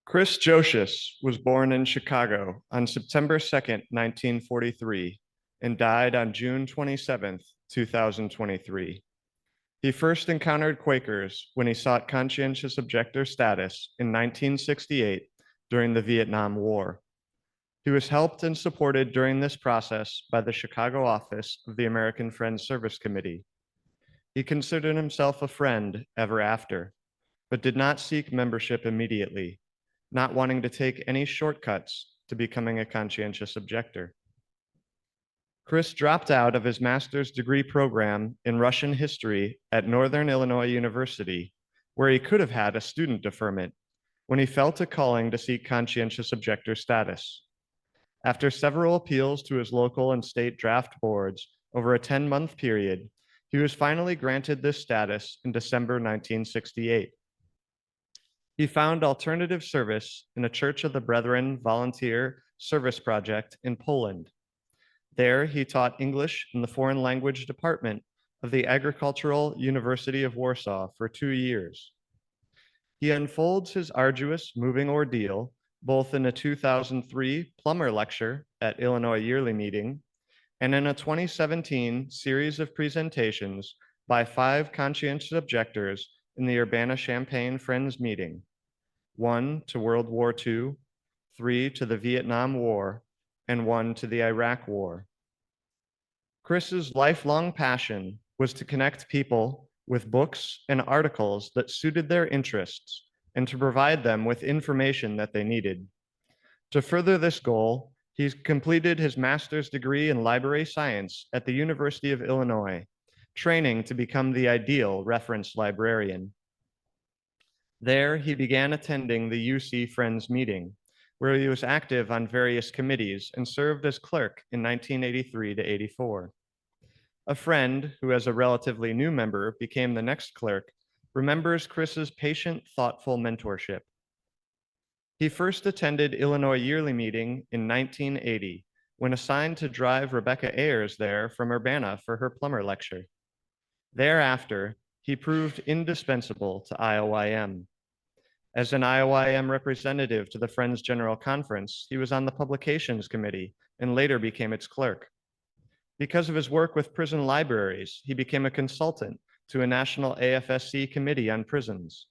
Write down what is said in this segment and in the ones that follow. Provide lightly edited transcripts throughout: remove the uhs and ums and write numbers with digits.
Chris Josius was born in Chicago on September 2nd, 1943, and died on June 27th, 2023. He first encountered Quakers when he sought conscientious objector status in 1968 during the Vietnam War. He was helped and supported during this process by the Chicago office of the American Friends Service Committee. He considered himself a friend ever after, but did not seek membership immediately, not wanting to take any shortcuts to becoming a conscientious objector. Chris dropped out of his master's degree program in Russian history at Northern Illinois University, where he could have had a student deferment, when he felt a calling to seek conscientious objector status. After several appeals to his local and state draft boards over a 10-month period, he was finally granted this status in December 1968. He found alternative service in a Church of the Brethren volunteer service project in Poland. There, he taught English in the foreign language department of the Agricultural University of Warsaw for 2 years. He unfolds his arduous moving ordeal both in a 2003 Plummer Lecture at Illinois Yearly Meeting and in a 2017 series of presentations by 5 conscientious objectors in the Urbana-Champaign Friends Meeting, 1 to World War II, 3 to the Vietnam War, and 1 to the Iraq War. Chris's lifelong passion was to connect people with books and articles that suited their interests and to provide them with information that they needed. To further this goal, he's completed his master's degree in library science at the University of Illinois, training to become the ideal reference librarian. There, he began attending the UC Friends meeting, where he was active on various committees and served as clerk in 1983 to 84. A friend, who as a relatively new member became the next clerk, remembers Chris's patient, thoughtful mentorship. He first attended Illinois Yearly Meeting in 1980, when assigned to drive Rebecca Ayers there from Urbana for her Plummer Lecture. Thereafter, he proved indispensable to ILYM. As an ILYM representative to the Friends General Conference, he was on the Publications Committee and later became its clerk. Because of his work with prison libraries, he became a consultant to a national AFSC committee on prisons.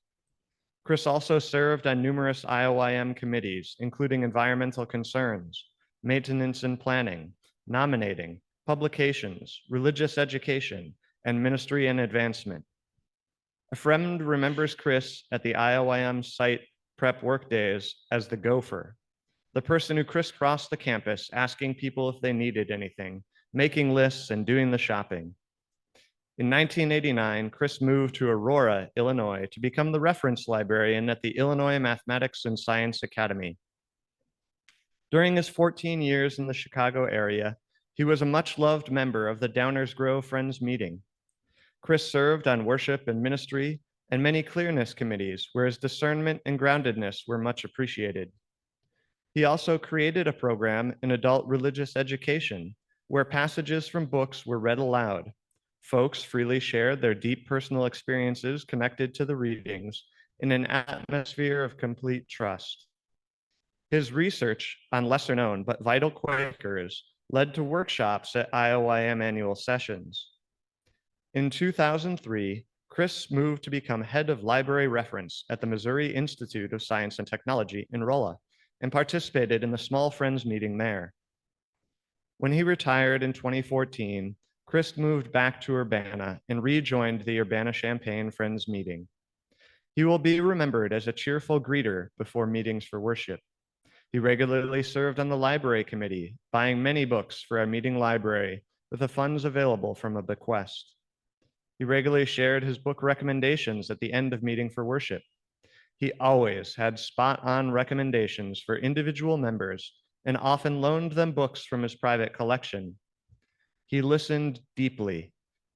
Chris also served on numerous ILYM committees, including environmental concerns, maintenance and planning, nominating, publications, religious education, and ministry and advancement. A friend remembers Chris at the ILYM site prep workdays as the gopher, the person who crisscrossed the campus asking people if they needed anything, making lists and doing the shopping. In 1989, Chris moved to Aurora, Illinois, to become the reference librarian at the Illinois Mathematics and Science Academy. During his 14 years in the Chicago area, he was a much-loved member of the Downers Grove Friends Meeting. Chris served on worship and ministry and many clearness committees where his discernment and groundedness were much appreciated. He also created a program in adult religious education where passages from books were read aloud. Folks freely shared their deep personal experiences connected to the readings in an atmosphere of complete trust. His research on lesser known but vital Quakers led to workshops at ILYM annual sessions. In 2003, Chris moved to become head of library reference at the Missouri Institute of Science and Technology in Rolla and participated in the small Friends meeting there. When he retired in 2014, Chris moved back to Urbana and rejoined the Urbana-Champaign Friends meeting. He will be remembered as a cheerful greeter before meetings for worship. He regularly served on the library committee, buying many books for our meeting library with the funds available from a bequest. He regularly shared his book recommendations at the end of meeting for worship. He always had spot-on recommendations for individual members and often loaned them books from his private collection. He listened deeply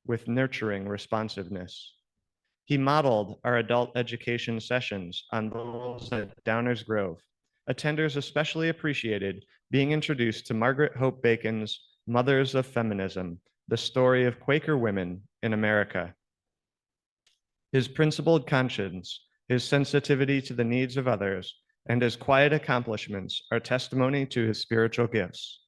with nurturing responsiveness. He modeled our adult education sessions on those at Downers Grove. Attenders especially appreciated being introduced to Margaret Hope Bacon's Mothers of Feminism, the story of Quaker women in America. His principled conscience, his sensitivity to the needs of others, and his quiet accomplishments are testimony to his spiritual gifts.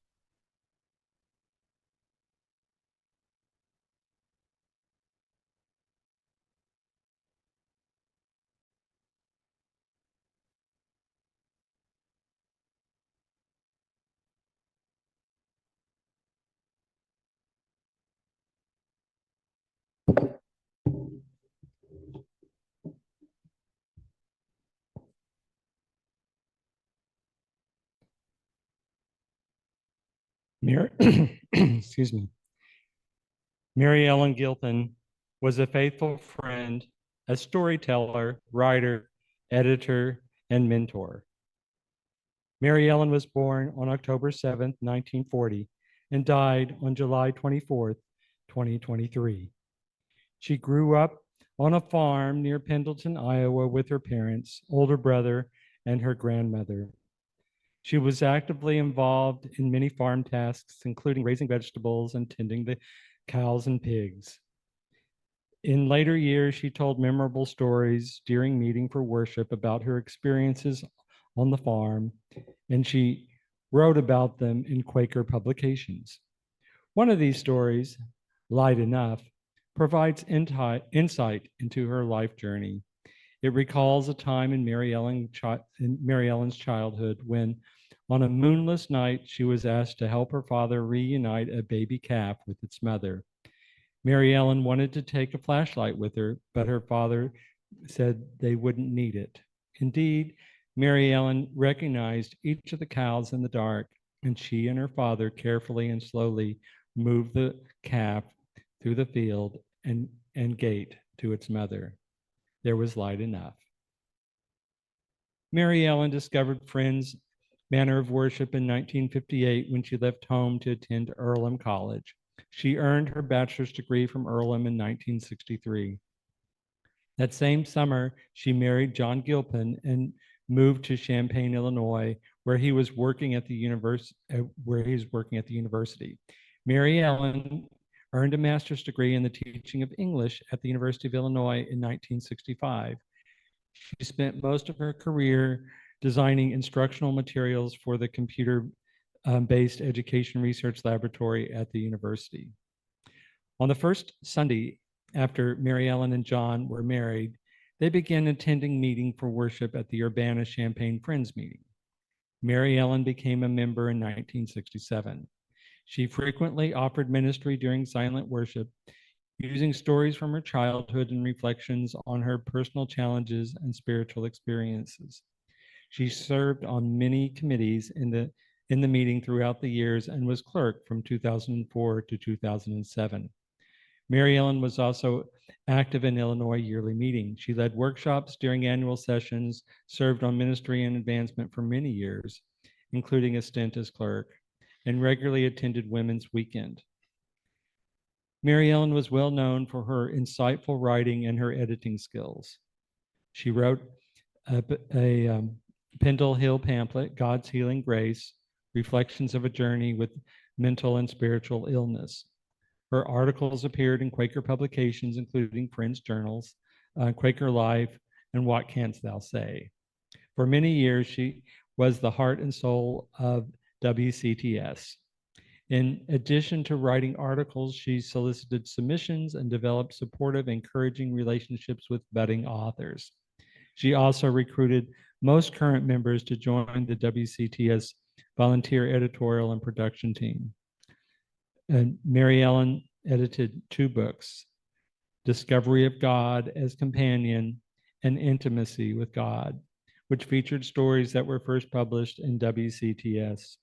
Excuse me. Mary Ellen Gilpin was a faithful friend, a storyteller, writer, editor, and mentor. Mary Ellen was born on October 7th, 1940, and died on July 24th, 2023. She grew up on a farm near Pendleton, Iowa, with her parents, older brother, and her grandmother. She was actively involved in many farm tasks, including raising vegetables and tending the cows and pigs. In later years, she told memorable stories during meeting for worship about her experiences on the farm, and she wrote about them in Quaker publications. One of these stories, Light Enough, provides insight into her life journey. It recalls a time in Mary Ellen's childhood when, on a moonless night, she was asked to help her father reunite a baby calf with its mother. Mary Ellen wanted to take a flashlight with her, but her father said they wouldn't need it. Indeed, Mary Ellen recognized each of the cows in the dark, and she and her father carefully and slowly moved the calf through the field and gate to its mother. There was light enough. Mary Ellen discovered Friends Manner of Worship in 1958 when she left home to attend ILYM College. She earned her bachelor's degree from ILYM in 1963. That same summer, she married John Gilpin and moved to Champaign, Illinois, where he was working at the university. Mary Ellen earned a master's degree in the teaching of English at the University of Illinois in 1965. She spent most of her career designing instructional materials for the computer-based education research laboratory at the university. On the first Sunday after Mary Ellen and John were married, they began attending meeting for worship at the Urbana-Champaign Friends meeting. Mary Ellen became a member in 1967. She frequently offered ministry during silent worship, using stories from her childhood and reflections on her personal challenges and spiritual experiences. She served on many committees in the meeting throughout the years and was clerk from 2004 to 2007. Mary Ellen was also active in Illinois yearly meeting. She led workshops during annual sessions, served on ministry and advancement for many years, including a stint as clerk, and regularly attended Women's Weekend. Mary Ellen was well known for her insightful writing and her editing skills. She wrote a Pendle Hill pamphlet, God's Healing Grace, Reflections of a Journey with Mental and Spiritual Illness. Her articles appeared in Quaker publications, including Friends Journals, Quaker Life, and What Canst Thou Say? For many years, she was the heart and soul of WCTS. In addition to writing articles, she solicited submissions and developed supportive, encouraging relationships with budding authors. She also recruited most current members to join the WCTS volunteer editorial and production team. And Mary Ellen edited 2 books, Discovery of God as Companion and Intimacy with God, which featured stories that were first published in WCTS.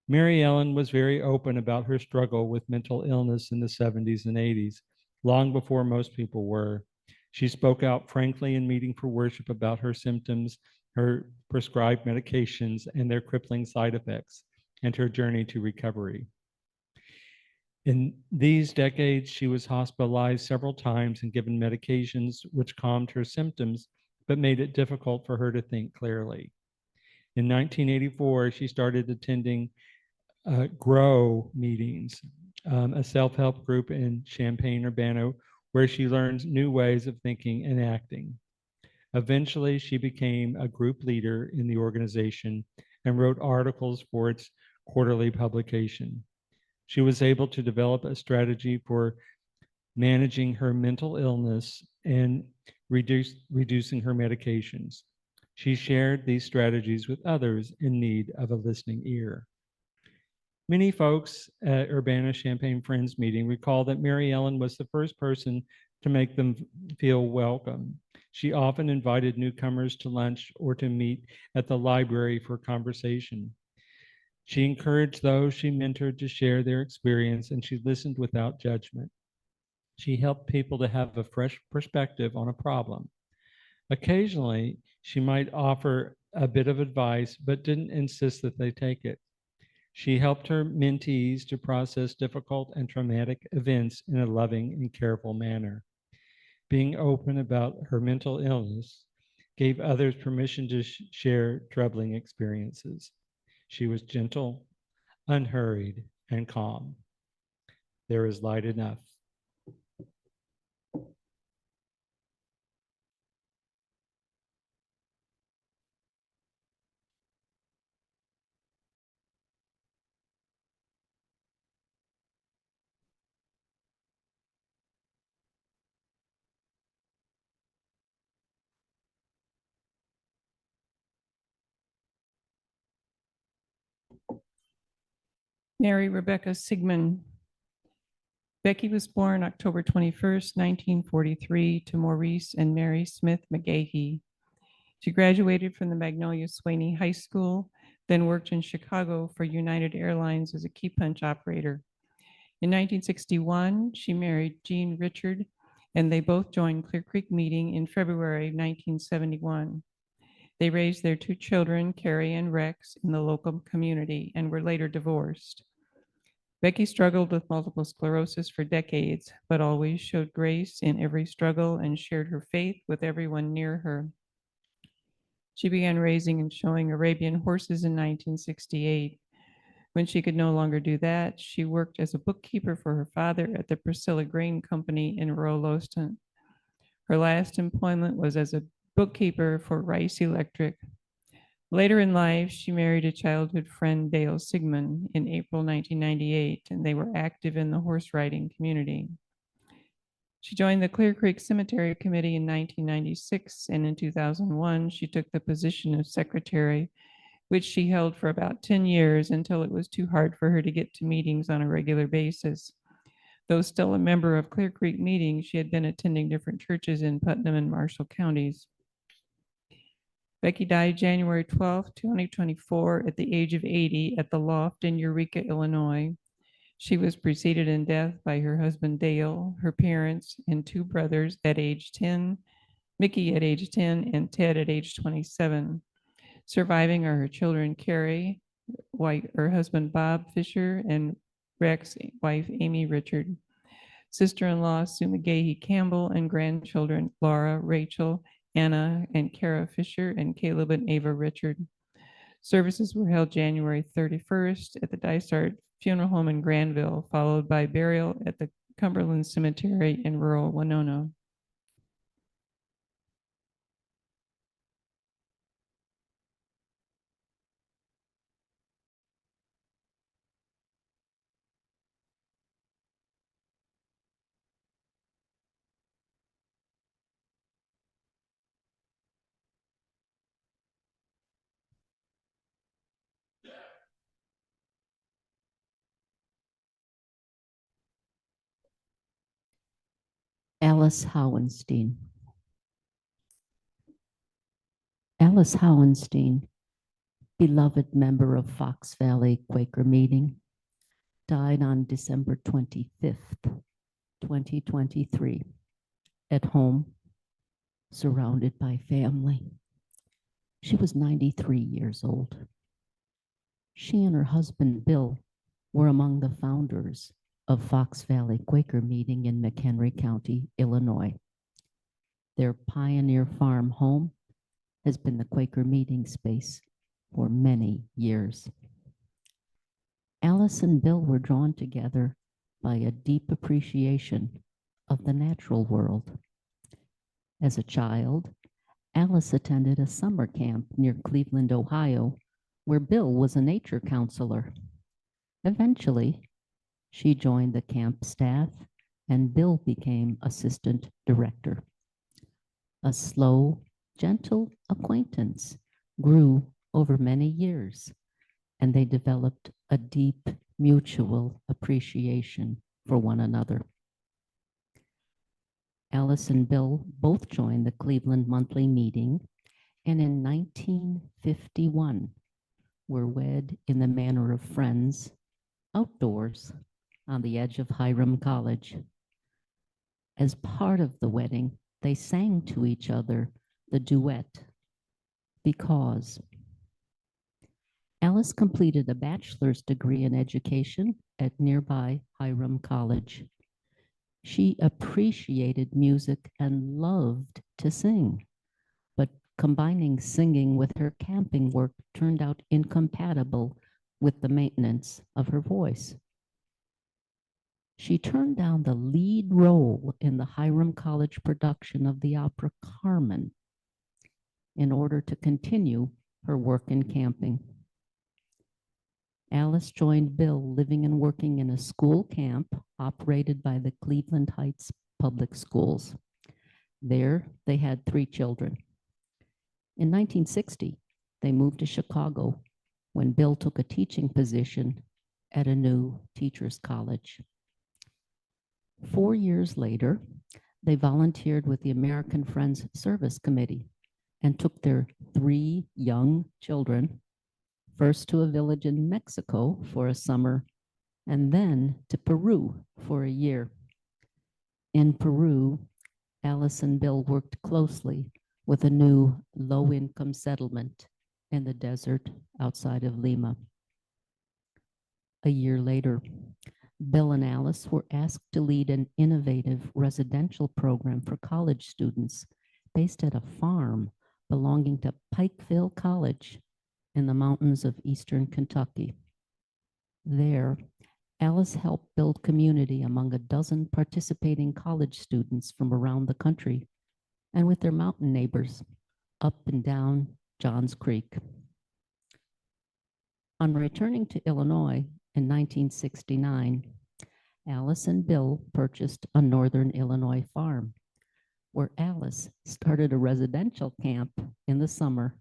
Mary Ellen was very open about her struggle with mental illness in the 70s and 80s, long before most people were. She spoke out frankly in meeting for worship about her symptoms, her prescribed medications, and their crippling side effects, and her journey to recovery. In these decades, she was hospitalized several times and given medications which calmed her symptoms, but made it difficult for her to think clearly. In 1984, she started attending GROW meetings, a self-help group in Champaign, Urbana, where she learned new ways of thinking and acting. Eventually, she became a group leader in the organization and wrote articles for its quarterly publication. She was able to develop a strategy for managing her mental illness and reducing her medications. She shared these strategies with others in need of a listening ear. Many folks at Urbana-Champaign Friends meeting recall that Mary Ellen was the first person to make them feel welcome. She often invited newcomers to lunch or to meet at the library for conversation. She encouraged those she mentored to share their experience, and she listened without judgment. She helped people to have a fresh perspective on a problem. Occasionally, she might offer a bit of advice, but didn't insist that they take it. She helped her mentees to process difficult and traumatic events in a loving and careful manner. Being open about her mental illness gave others permission to share troubling experiences. She was gentle, unhurried, and calm. There is light enough. Mary Rebecca Sigmund. Becky was born October 21st, 1943 to Maurice and Mary Smith McGahee. She graduated from the Magnolia Swaney High School, then worked in Chicago for United Airlines as a key punch operator. In 1961, she married Gene Richard, and they both joined Clear Creek Meeting in February 1971. They raised their two children, Carrie and Rex, in the local community and were later divorced. Becky struggled with multiple sclerosis for decades, but always showed grace in every struggle and shared her faith with everyone near her. She began raising and showing Arabian horses in 1968. When she could no longer do that, she worked as a bookkeeper for her father at the Priscilla Grain Company in rural Lowston. Her last employment was as a bookkeeper for Rice Electric. Later in life, she married a childhood friend, Dale Sigmund, in April 1998, and they were active in the horse riding community. She joined the Clear Creek Cemetery Committee in 1996, and in 2001, she took the position of secretary, which she held for about 10 years until it was too hard for her to get to meetings on a regular basis. Though still a member of Clear Creek meetings, she had been attending different churches in Putnam and Marshall counties. Becky died January 12, 2024, at the age of 80 at the Loft in Eureka, Illinois. She was preceded in death by her husband Dale, her parents, and two brothers at age 10, Mickey at age 10, and Ted at age 27. Surviving are her children Carrie, her husband Bob Fisher, and Rex, wife Amy Richard. Sister-in-law Sue McGahee Campbell, and grandchildren Laura, Rachel, Anna and Kara Fisher, and Caleb and Ava Richard. Services were held January 31st at the Dysart Funeral Home in Granville, followed by burial at the Cumberland Cemetery in rural Winona. Alice Howenstein. Alice Howenstein, beloved member of Fox Valley Quaker Meeting, died on December 25th, 2023, at home, surrounded by family. She was 93 years old. She and her husband, Bill, were among the founders of Fox Valley Quaker Meeting in McHenry County, Illinois. Their pioneer farm home has been the Quaker meeting space for many years. Alice and Bill were drawn together by a deep appreciation of the natural world. As a child, Alice attended a summer camp near Cleveland, Ohio, where Bill was a nature counselor. Eventually, she joined the camp staff and Bill became assistant director. A slow, gentle acquaintance grew over many years, and they developed a deep mutual appreciation for one another. Alice and Bill both joined the Cleveland Monthly Meeting, and in 1951 were wed in the manner of friends outdoors on the edge of Hiram College. As part of the wedding, they sang to each other the duet, Because. Alice completed a bachelor's degree in education at nearby Hiram College. She appreciated music and loved to sing, but combining singing with her camping work turned out incompatible with the maintenance of her voice. She turned down the lead role in the Hiram College production of the opera Carmen in order to continue her work in camping. Alice joined Bill living and working in a school camp operated by the Cleveland Heights Public Schools. There, they had 3 children. In 1960, they moved to Chicago when Bill took a teaching position at a new teachers' college. 4 years later, they volunteered with the American Friends Service Committee and took their 3 young children first to a village in Mexico for a summer, and then to Peru for a year. In Peru, Alice and Bill worked closely with a new low-income settlement in the desert outside of Lima. A year later, Bill and Alice were asked to lead an innovative residential program for college students based at a farm belonging to Pikeville College in the mountains of eastern Kentucky. There, Alice helped build community among a dozen participating college students from around the country and with their mountain neighbors up and down Johns Creek. On returning to Illinois in 1969, Alice and Bill purchased a northern Illinois farm where Alice started a residential camp in the summer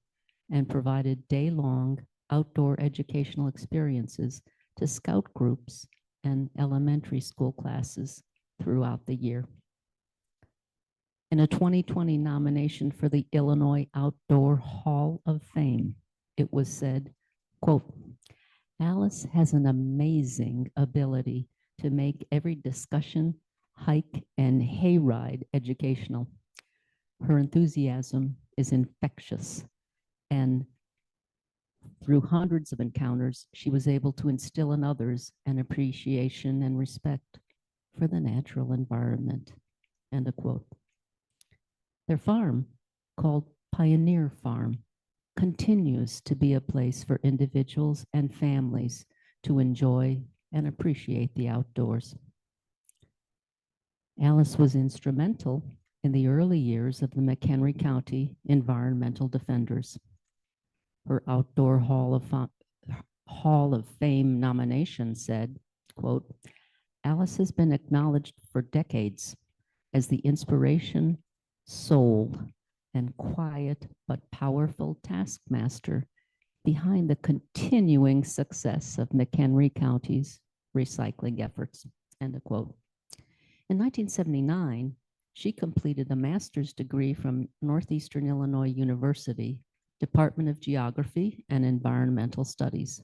and provided day-long outdoor educational experiences to scout groups and elementary school classes throughout the year. In a 2020 nomination for the Illinois Outdoor Hall of Fame, it was said, quote, Alice has an amazing ability to make every discussion, hike, and hayride educational. Her enthusiasm is infectious, and through hundreds of encounters, she was able to instill in others an appreciation and respect for the natural environment, end of quote. Their farm, called Pioneer Farm, continues to be a place for individuals and families to enjoy and appreciate the outdoors. Alice was instrumental in the early years of the McHenry County Environmental Defenders. Her Outdoor Hall of Fame nomination said, quote, Alice has been acknowledged for decades as the inspiration, soul, and quiet but powerful taskmaster behind the continuing success of McHenry County's recycling efforts, end of quote. In 1979, she completed a master's degree from Northeastern Illinois University, Department of Geography and Environmental Studies.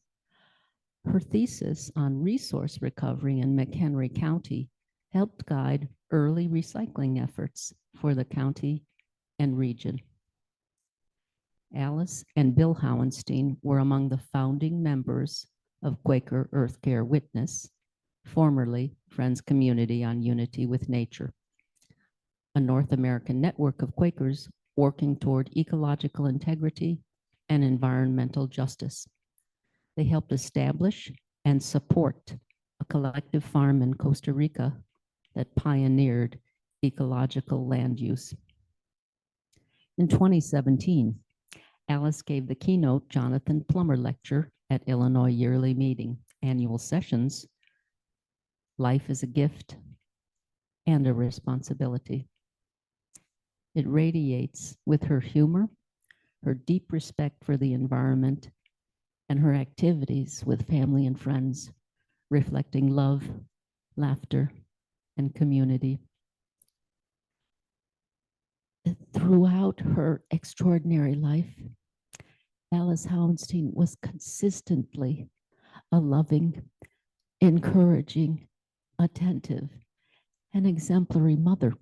Her thesis on resource recovery in McHenry County helped guide early recycling efforts for the county and region. Alice and Bill Howenstein were among the founding members of Quaker Earth Care Witness, formerly Friends Community on Unity with Nature, a North American network of Quakers working toward ecological integrity and environmental justice. They helped establish and support a collective farm in Costa Rica that pioneered ecological land use. In 2017, Alice gave the keynote Jonathan Plummer Lecture at Illinois Yearly Meeting, Annual Sessions, Life is a Gift and a Responsibility. It radiates with her humor, her deep respect for the environment, and her activities with family and friends, reflecting love, laughter, and community. Throughout her extraordinary life, Alice Hounstein was consistently a loving, encouraging, attentive, and exemplary mother.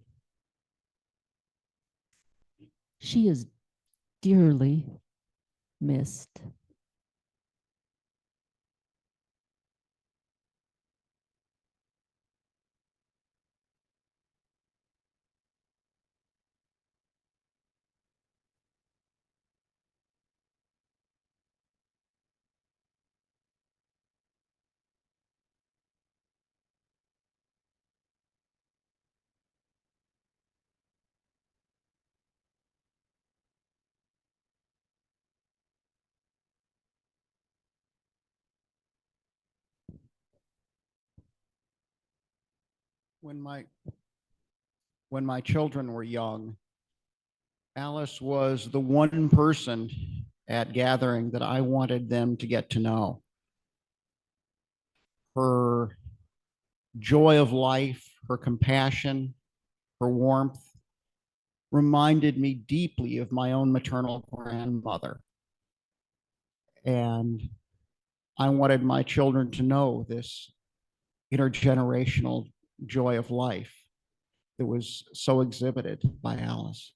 She is dearly missed. When my children were young, Alice was the one person at gathering that I wanted them to get to know. Her joy of life, her compassion, her warmth reminded me deeply of my own maternal grandmother. And I wanted my children to know this intergenerational joy of life that was so exhibited by Alice.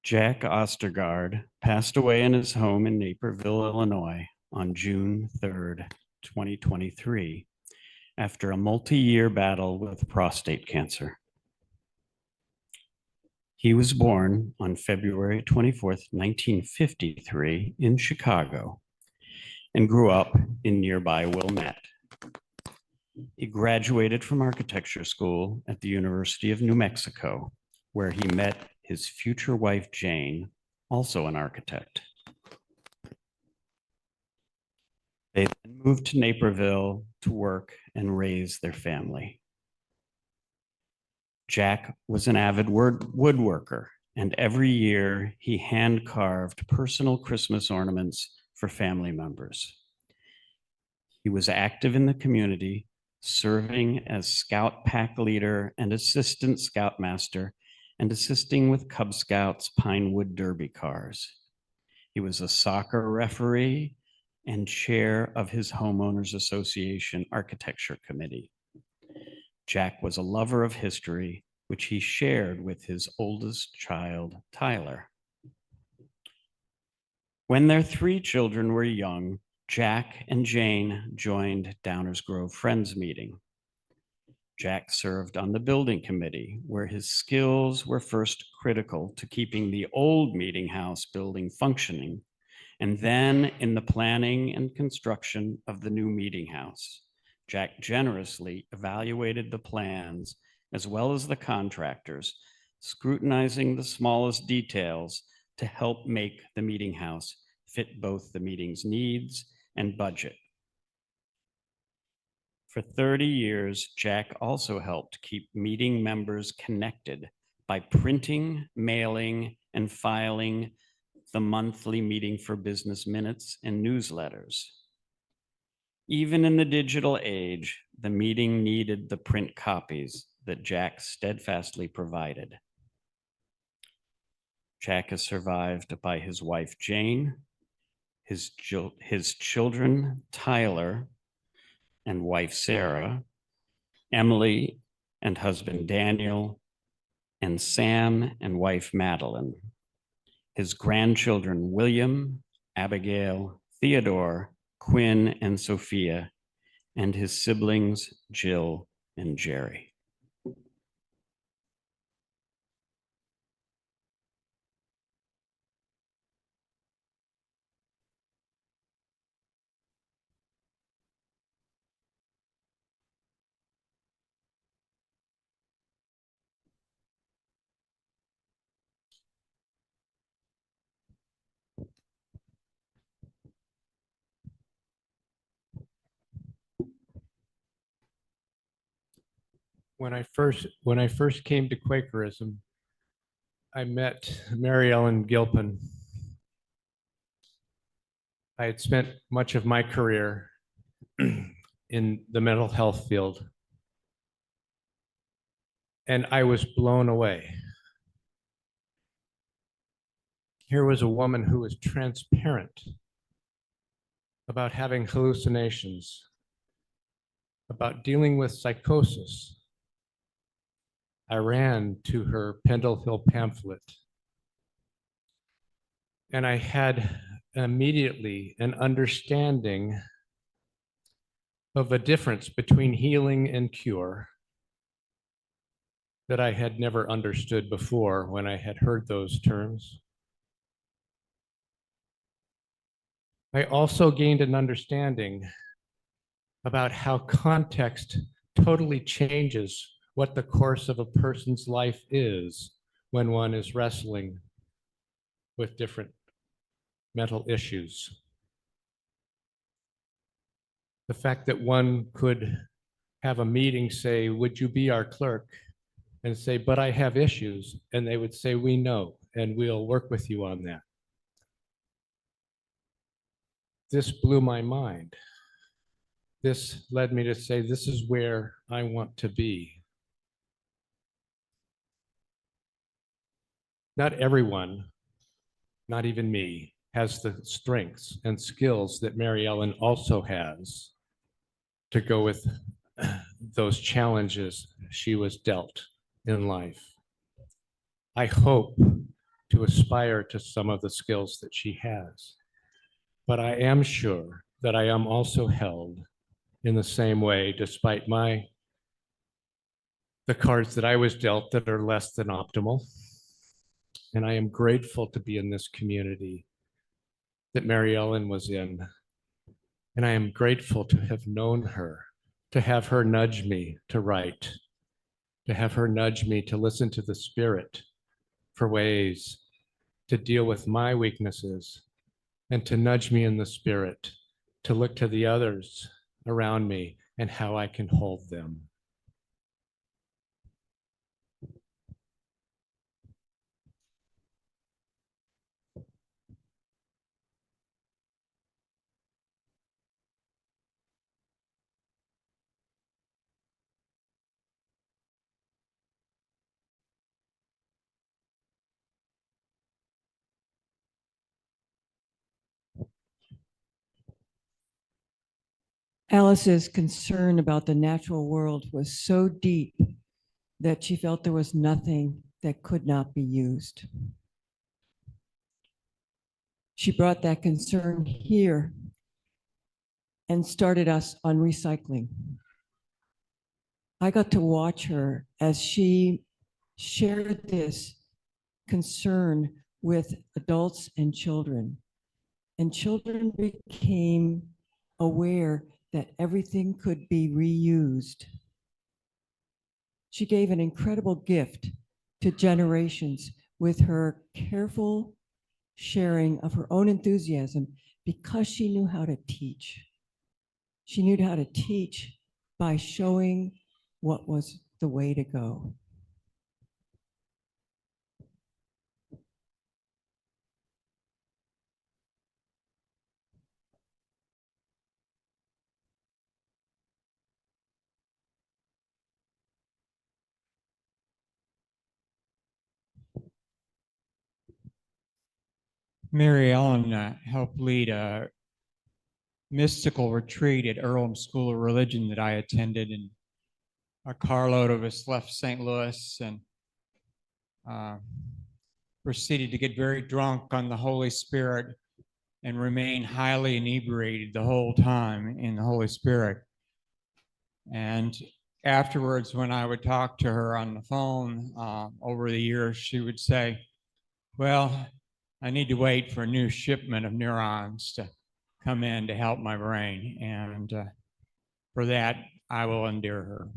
Jack Ostergaard passed away in his home in Naperville, Illinois on June 3rd, 2023, after a multi-year battle with prostate cancer. He was born on February 24th, 1953 in Chicago and grew up in nearby Wilmette. He graduated from architecture school at the University of New Mexico, where he met his future wife, Jane, also an architect. They then moved to Naperville to work and raise their family. Jack was an avid woodworker, and every year he hand-carved personal Christmas ornaments for family members. He was active in the community, serving as Scout pack leader and assistant scoutmaster, and assisting with Cub Scouts Pinewood Derby cars. He was a soccer referee and chair of his homeowners association architecture committee. Jack was a lover of history, which he shared with his oldest child, Tyler. When their 3 children were young, Jack and Jane joined Downers Grove Friends Meeting. Jack served on the building committee, where his skills were first critical to keeping the old meeting house building functioning, and then in the planning and construction of the new meeting house. Jack generously evaluated the plans as well as the contractors, scrutinizing the smallest details to help make the meeting house fit both the meeting's needs and budget. For 30 years, Jack also helped keep meeting members connected by printing, mailing, and filing the monthly meeting for business minutes and newsletters. Even in the digital age, the meeting needed the print copies that Jack steadfastly provided. Jack is survived by his wife, Jane, his children, Tyler and wife, Sarah, Emily and husband, Daniel, and Sam and wife, Madeline, his grandchildren, William, Abigail, Theodore, Quinn, and Sophia, and his siblings, Jill and Jerry. When I first came to Quakerism, I met Mary Ellen Gilpin. I had spent much of my career in the mental health field, and I was blown away. Here was a woman who was transparent about having hallucinations, about dealing with psychosis. I ran to her Pendle Hill pamphlet, and I had immediately an understanding of a difference between healing and cure that I had never understood before when I had heard those terms. I also gained an understanding about how context totally changes what the course of a person's life is when one is wrestling with different mental issues. The fact that one could have a meeting say, "Would you be our clerk?" and say, "But I have issues." And they would say, "We know, and we'll work with you on that." This blew my mind. This led me to say, this is where I want to be. Not everyone, not even me, has the strengths and skills that Mary Ellen also has to go with those challenges she was dealt in life. I hope to aspire to some of the skills that she has, but I am sure that I am also held in the same way, despite the cards that I was dealt that are less than optimal. And I am grateful to be in this community that Mary Ellen was in. And I am grateful to have known her, to have her nudge me to write, to have her nudge me to listen to the Spirit for ways to deal with my weaknesses, and to nudge me in the Spirit to look to the others around me and how I can hold them. Alice's concern about the natural world was so deep that she felt there was nothing that could not be used. She brought that concern here and started us on recycling. I got to watch her as she shared this concern with adults and children. And children became aware that everything could be reused. She gave an incredible gift to generations with her careful sharing of her own enthusiasm because she knew how to teach. She knew how to teach by showing what was the way to go. Mary Ellen helped lead a mystical retreat at ILYM School of Religion that I attended, and a carload of us left St. Louis and proceeded to get very drunk on the Holy Spirit and remain highly inebriated the whole time in the Holy Spirit. And afterwards, when I would talk to her on the phone over the years, she would say, well, I need to wait for a new shipment of neurons to come in to help my brain. And for that, I will endure her.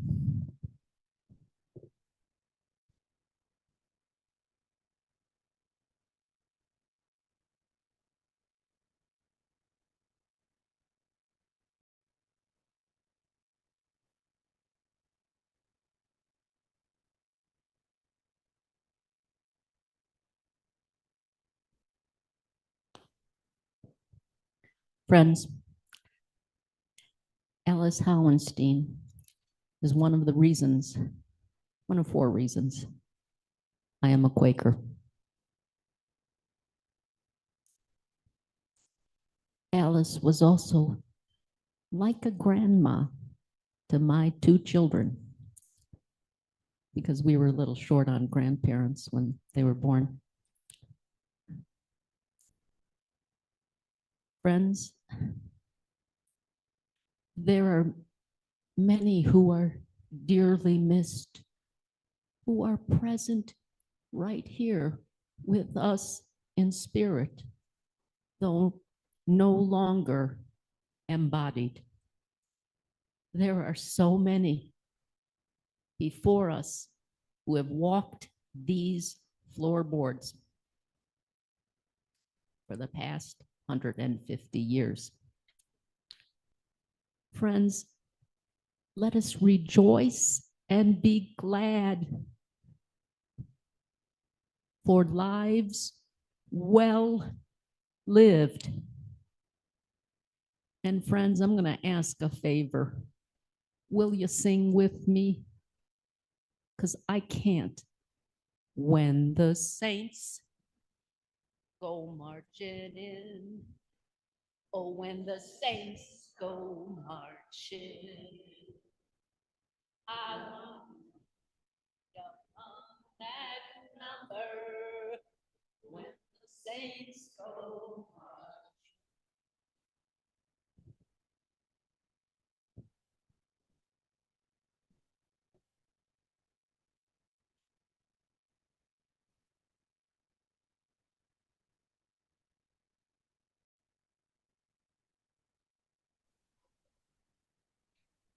Friends, Alice Howenstein is one of the reasons, one of 4 reasons I am a Quaker. Alice was also like a grandma to my 2 children because we were a little short on grandparents when they were born. Friends, there are many who are dearly missed, who are present right here with us in spirit, though no longer embodied. There are so many before us who have walked these floorboards for the past 150 years. Friends, let us rejoice and be glad for lives well lived. And friends, I'm going to ask a favor. Will you sing with me? Because I can't. When the saints go marching in, oh, when the saints go marching, I want to on that number. When the saints go marching.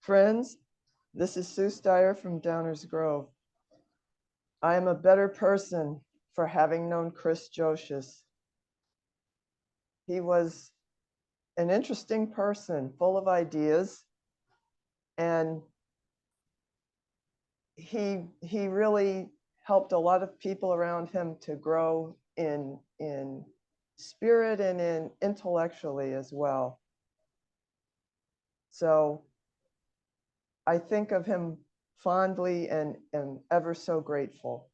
Friends, this is Sue Steyer from Downers Grove. I am a better person for having known Chris Josius. He was an interesting person, full of ideas, and he really helped a lot of people around him to grow in spirit and in intellectually as well. So I think of him fondly and am ever so grateful.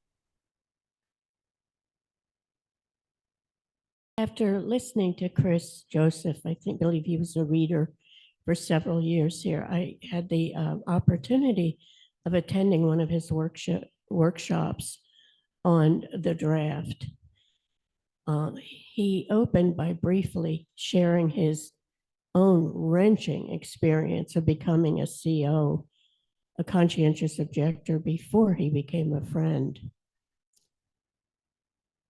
After listening to Chris Joseph, believe he was a reader for several years here. I had the opportunity of attending one of his workshops on the draft. He opened by briefly sharing his own wrenching experience of becoming a CO, a conscientious objector, before he became a friend.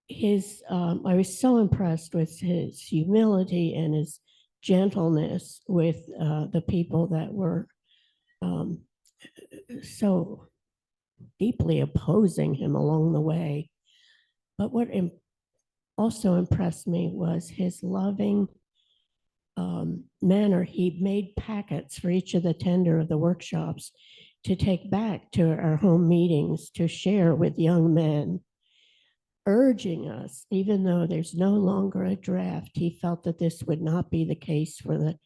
I was so impressed with his humility and his gentleness with the people that were so deeply opposing him along the way. But what also impressed me was his loving manner. He made packets for each of the tender of the workshops to take back to our home meetings to share with young men, urging us, even though there's no longer a draft, he felt that this would not be the case for the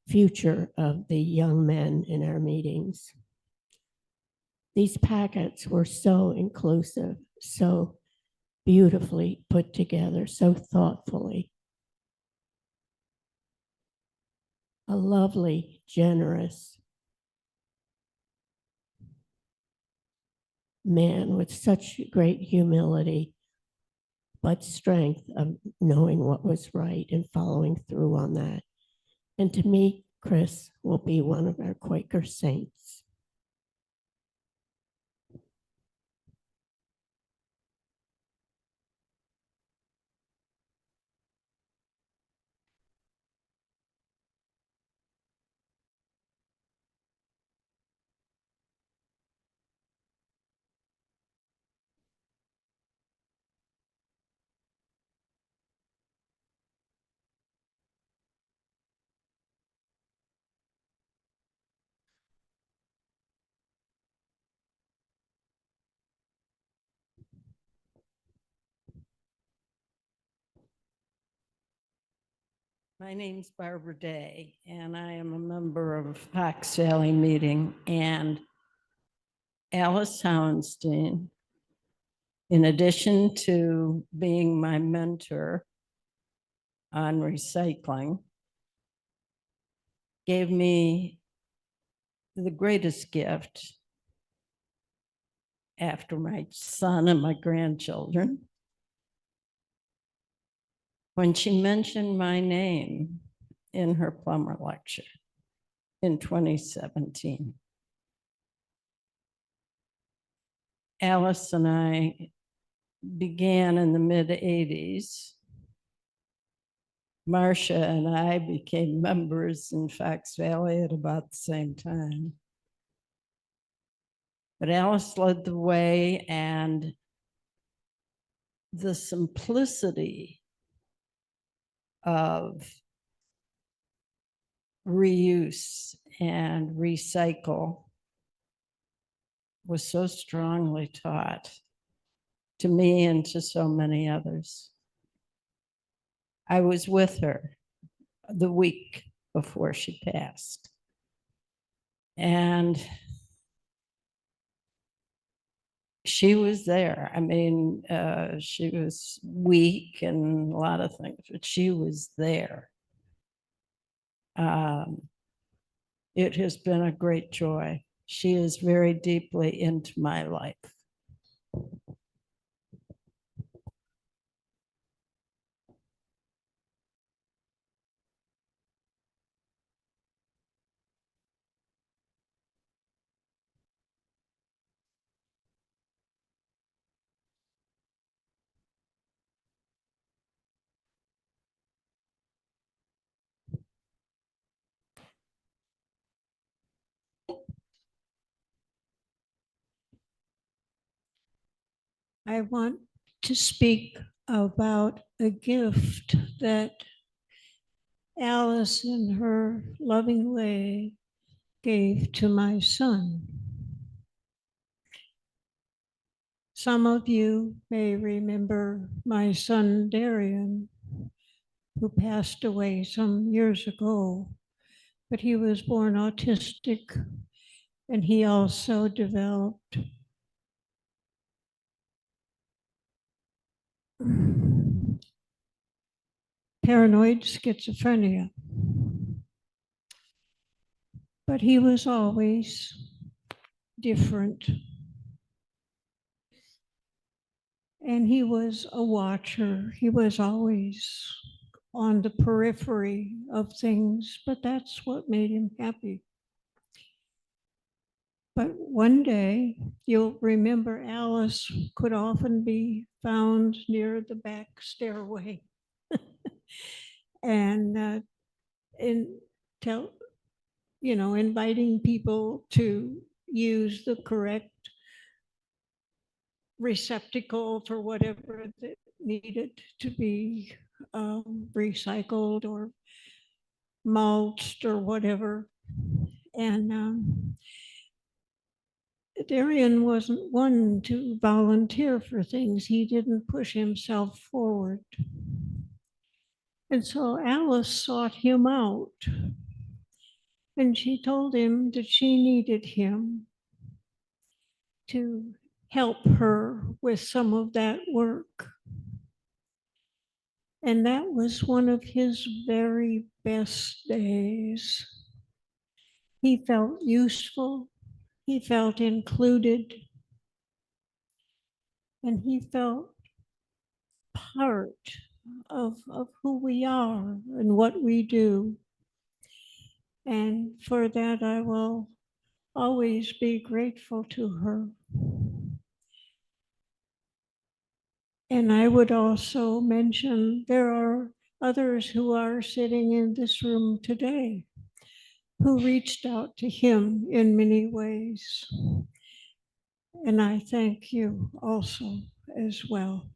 future of the young men in our meetings. These packets were so inclusive, so beautifully put together, so thoughtfully. A lovely, generous man with such great humility, but strength of knowing what was right and following through on that. And to me, Chris will be one of our Quaker saints. My name's Barbara Day, and I am a member of Fox Valley Meeting. And Alice Howenstein, in addition to being my mentor on recycling, gave me the greatest gift after my son and my grandchildren. When she mentioned my name in her plumber lecture in 2017. Alice and I began in the mid-'80s. Marcia and I became members in Fox Valley at about the same time. But Alice led the way, and the simplicity of reuse and recycle was so strongly taught to me and to so many others. I was with her the week before she passed. And she was there. I mean, she was weak and a lot of things, but she was there. It has been a great joy. She is very deeply into my life. I want to speak about a gift that Alice, in her loving way, gave to my son. Some of you may remember my son, Darian, who passed away some years ago, but he was born autistic, and he also developed paranoid schizophrenia. but he was always different. And he was a watcher. He was always on the periphery of things, but that's what made him happy. But one day, you'll remember Alice could often be found near the back stairway. And inviting people to use the correct receptacle for whatever that needed to be recycled or mulched or whatever. And Darian wasn't one to volunteer for things. He didn't push himself forward. And so Alice sought him out. And she told him that she needed him to help her with some of that work. And that was one of his very best days. He felt useful, he felt included, and he felt part of who we are and what we do. And for that, I will always be grateful to her. And I would also mention there are others who are sitting in this room today who reached out to him in many ways. And I thank you also as well.